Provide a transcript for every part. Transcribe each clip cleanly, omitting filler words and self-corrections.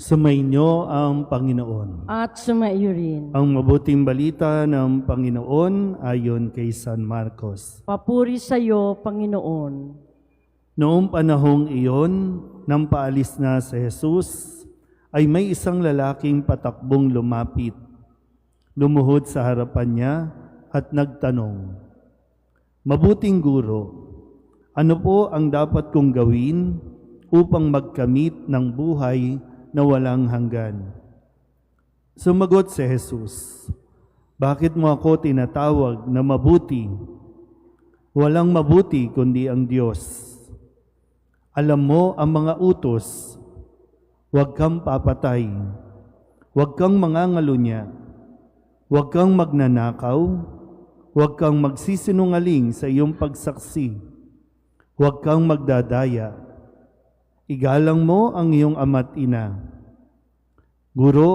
Sumainyo ang Panginoon. At sumaiyo rin. Ang mabuting balita ng Panginoon ayon kay San Marcos. Papuri sa iyo, Panginoon. Noong panahong iyon, nang paalis na si Jesus, ay may isang lalaking patakbong lumapit. Lumuhod sa harapan niya at nagtanong, "Mabuting guro, ano po ang dapat kong gawin upang magkamit ng buhay na walang hanggan?" Sumagot si Jesus, "Bakit mo ako tinatawag na mabuti? Walang mabuti kundi ang Diyos. Alam mo ang mga utos, huwag kang papatay, huwag kang mangangalunya, huwag kang magnanakaw, huwag kang magsisinungaling sa iyong pagsaksi, huwag kang magdadaya, igalang mo ang iyong ama't ina." "Guro,"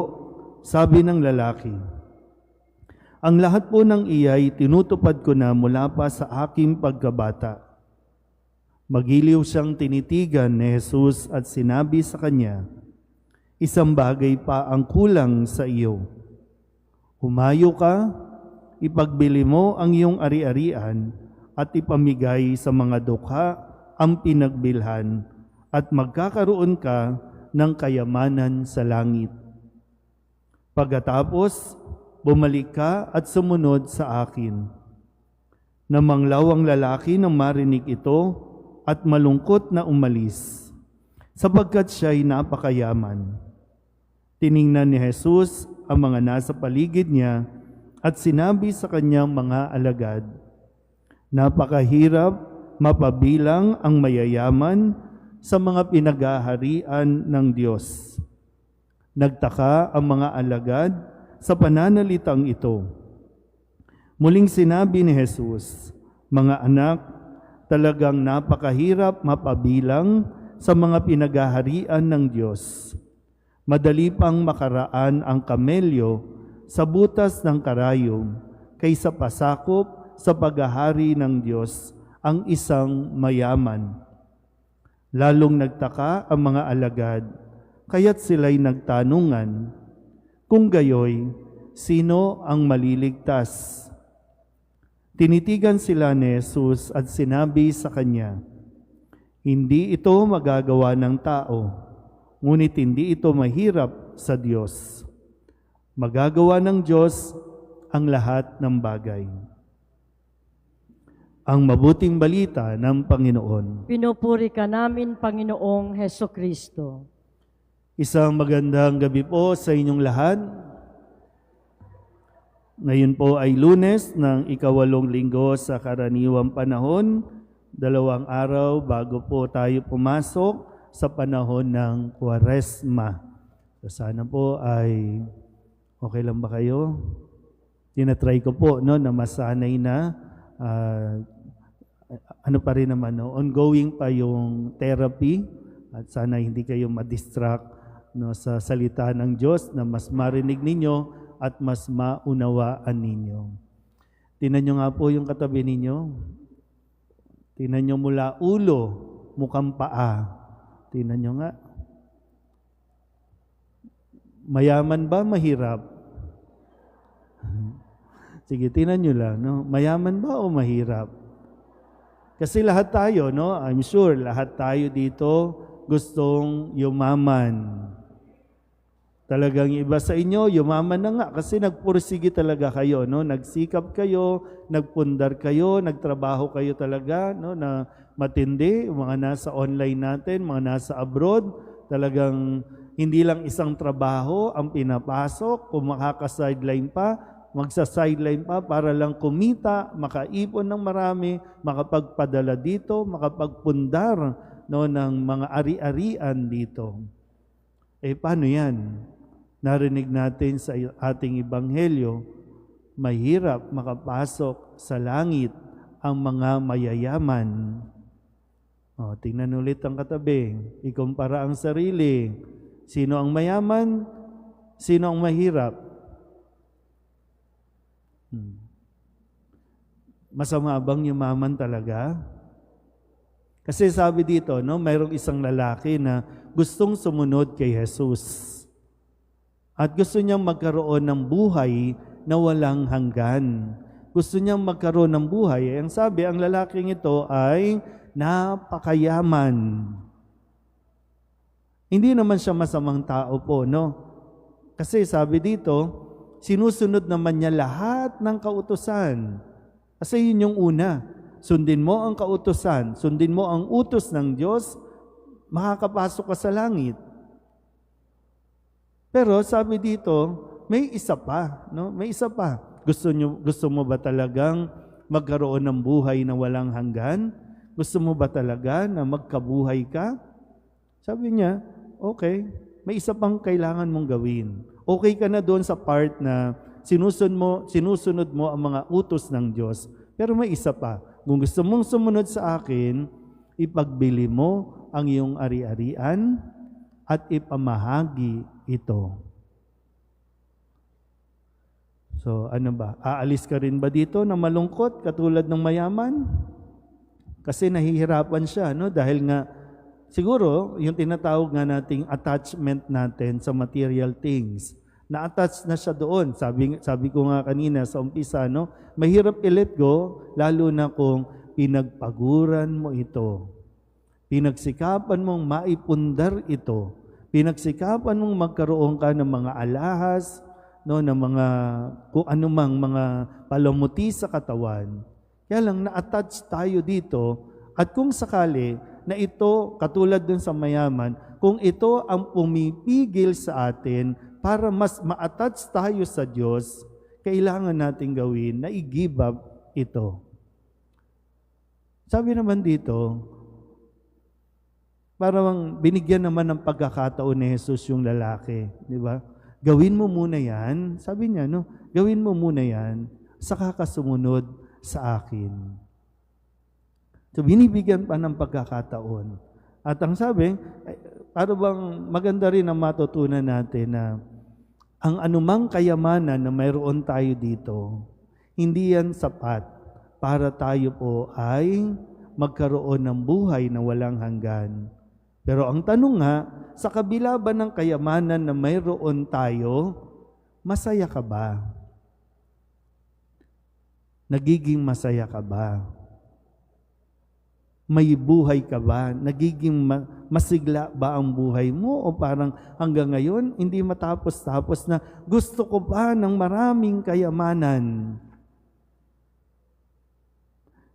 sabi ng lalaki, "ang lahat po ng iyay tinutupad ko na mula pa sa aking pagkabata." Magiliw siyang tinitigan ni Jesus at sinabi sa kanya, "Isang bagay pa ang kulang sa iyo. Humayo ka, ipagbili mo ang iyong ari-arian at ipamigay sa mga dukha ang pinagbilhan at magkakaroon ka ng kayamanan sa langit. Pagkatapos, bumalik ka at sumunod sa akin." Namanglaw ang lalaki nang marinig ito at malungkot na umalis, sapagkat siya'y napakayaman. Tiningnan ni Jesus ang mga nasa paligid niya at sinabi sa kanyang mga alagad, "Napakahirap mapabilang ang mayayaman sa mga pinagaharian ng Diyos." Nagtaka ang mga alagad sa pananalitang ito. Muling sinabi ni Jesus, "Mga anak, talagang napakahirap mapabilang sa mga pinagaharian ng Diyos. Madali pang makaraan ang kamelyo sa butas ng karayom kaysa pasakop sa paghahari ng Diyos ang isang mayaman." Lalong nagtaka ang mga alagad, kaya't sila'y nagtanungan, kung gayoy, sino ang maliligtas? Tinitigan sila ni Jesus at sinabi sa kanya, "Hindi ito magagawa ng tao, ngunit hindi ito mahirap sa Diyos. Magagawa ng Diyos ang lahat ng bagay." Ang mabuting balita ng Panginoon. Pinupuri ka namin, Panginoong Hesukristo. Isang magandang gabi po sa inyong lahat. Ngayon po ay Lunes ng ika-8 linggo sa karaniwang panahon, 2 araw bago po tayo pumasok sa panahon ng Kwaresma. So sana po ay okay lang ba kayo? Tinatry ko po na masanay na ano pa rin naman, ongoing pa yung therapy at sana hindi kayo ma-distract sa salita ng Diyos na mas marinig ninyo at mas maunawaan ninyo. Tingnan nyo nga po yung katabi ninyo. Tingnan nyo mula ulo, mukhang paa. Tingnan nyo nga. Mayaman ba, mahirap? Sige, tingnan nyo lang. Mayaman ba o mahirap? Kasi lahat tayo, I'm sure, lahat tayo dito gustong yumaman. Talagang iba sa inyo, yumaman na nga kasi nagpursige talaga kayo, nagsikap kayo, nagpundar kayo, nagtrabaho kayo talaga, na matindi, mga nasa online natin, mga nasa abroad, talagang hindi lang isang trabaho ang pinapasok, kung makaka-sideline pa, magsa-sideline pa para lang kumita, makaipon ng marami, makapagpadala dito, makapagpundar ng mga ari-arian dito. Paano yan? Narinig natin sa ating ebanghelyo, mahirap makapasok sa langit ang mga mayayaman. Tingnan ulit ang katabi. Ikumpara ang sarili. Sino ang mayaman? Sino ang mahirap? Masama bang yumaman talaga? Kasi sabi dito, mayroong isang lalaki na gustong sumunod kay Jesus. At gusto niyang magkaroon ng buhay na walang hanggan. Gusto niyang magkaroon ng buhay. Ang sabi, ang lalaking ito ay napakayaman. Hindi naman siya masamang tao po, no? Kasi sabi dito, sinusunod naman niya lahat ng kautusan. Kasi yun yung una. Sundin mo ang kautusan, sundin mo ang utos ng Diyos, makakapasok ka sa langit. Pero sabi dito, may isa pa, no? May isa pa. Gusto mo ba talagang magkaroon ng buhay na walang hanggan? Gusto mo ba talaga na magkabuhay ka? Sabi niya, okay, may isa pang kailangan mong gawin. Okay ka na doon sa part na sinusunod mo ang mga utos ng Diyos. Pero may isa pa. Kung gusto mong sumunod sa akin, ipagbili mo ang iyong ari-arian at ipamahagi ito. So, ano ba? Aalis ka rin ba dito na malungkot katulad ng mayaman? Kasi nahihirapan siya, no? Dahil nga, siguro, yung tinatawag nga nating attachment natin sa material things, na-attach na siya doon. Sabi ko nga kanina sa umpisa, no? Mahirap i-let go, lalo na kung pinagpaguran mo ito. Pinagsikapan mong maipundar ito. Pinagsikapan mong magkaroon ka ng mga alahas, no, ng mga kung anumang mga palamuti sa katawan. Kaya lang na-attach tayo dito at kung sakali na ito, katulad dun sa mayaman, kung ito ang pumipigil sa atin para mas ma-attach tayo sa Diyos, kailangan natin gawin na i-give up ito. Sabi naman dito, parang binigyan naman ng pagkakataon ni Jesus yung lalaki, di ba? Gawin mo muna yan, sabi niya, no? Gawin mo muna yan, saka ka sumunod sa akin. So, binibigyan pa ng pagkakataon. At ang sabi, para bang maganda rin ang matutunan natin na ang anumang kayamanan na mayroon tayo dito, hindi yan sapat para tayo po ay magkaroon ng buhay na walang hanggan. Pero ang tanong nga, sa kabila ba ng kayamanan na mayroon tayo, masaya ka ba? Nagiging masaya ka ba? May buhay ka ba? Nagiging masigla ba ang buhay mo? O parang hanggang ngayon, hindi matapos-tapos na gusto ko pa ng maraming kayamanan?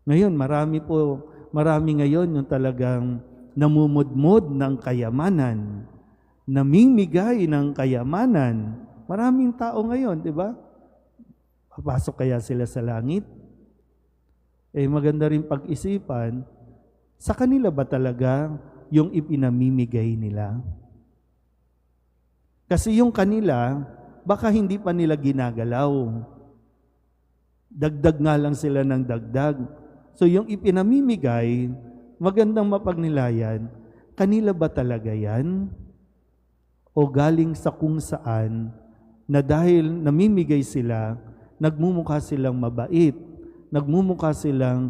Ngayon, marami ngayon yung talagang namumudmod ng kayamanan, namimigay ng kayamanan. Maraming tao ngayon, di ba? Papasok kaya sila sa langit? Maganda rin pag-isipan, sa kanila ba talaga yung ipinamimigay nila? Kasi yung kanila, baka hindi pa nila ginagalaw. Dagdag nga lang sila ng dagdag. So yung ipinamimigay, magandang mapagnilayan, kanila ba talaga yan? O galing sa kung saan na dahil namimigay sila, nagmumukha silang mabait, nagmumukha silang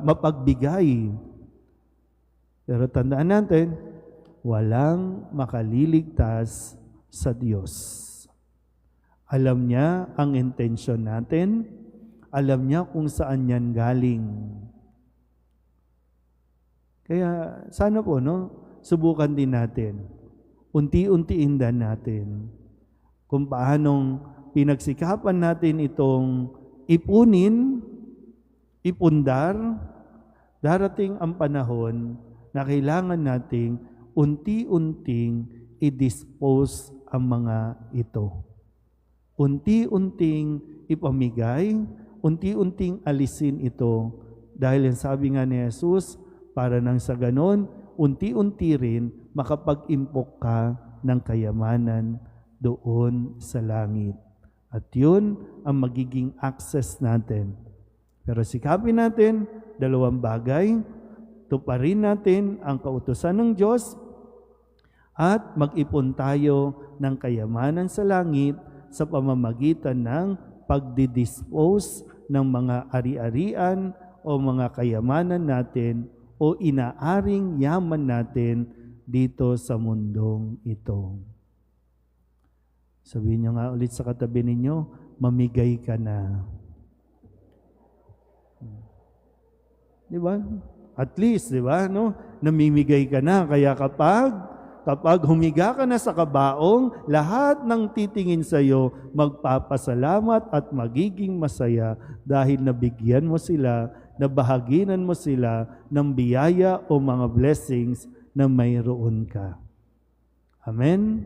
mapagbigay. Pero tandaan natin, walang makaliligtas sa Diyos. Alam niya ang intensyon natin, alam niya kung saan yan galing. Kaya sana po, no, subukan din natin. Unti-untiin din natin kung paanong pinagsikapan natin itong ipunin, ipundar, darating ang panahon na kailangan nating unti-unting i-dispose ang mga ito. Unti-unting ipamigay, unti-unting alisin ito dahil sabi nga ni Jesus, para nang sa ganon, unti-unti rin makapag-impok ka ng kayamanan doon sa langit. At yun ang magiging access natin. Pero sikapin natin, dalawang bagay, tuparin natin ang kautusan ng Diyos at mag-ipon tayo ng kayamanan sa langit sa pamamagitan ng pagdidispose ng mga ari-arian o mga kayamanan natin o inaaring yaman natin dito sa mundong ito. Sabihin niyo nga ulit sa katabi ninyo, mamigay ka na. Di ba? At least, di ba, no? Namimigay ka na. Kaya kapag humiga ka na sa kabaong, lahat ng titingin sa iyo magpapasalamat at magiging masaya dahil nabigyan mo sila, nabahaginan mo sila ng biyaya o mga blessings na mayroon ka. Amen?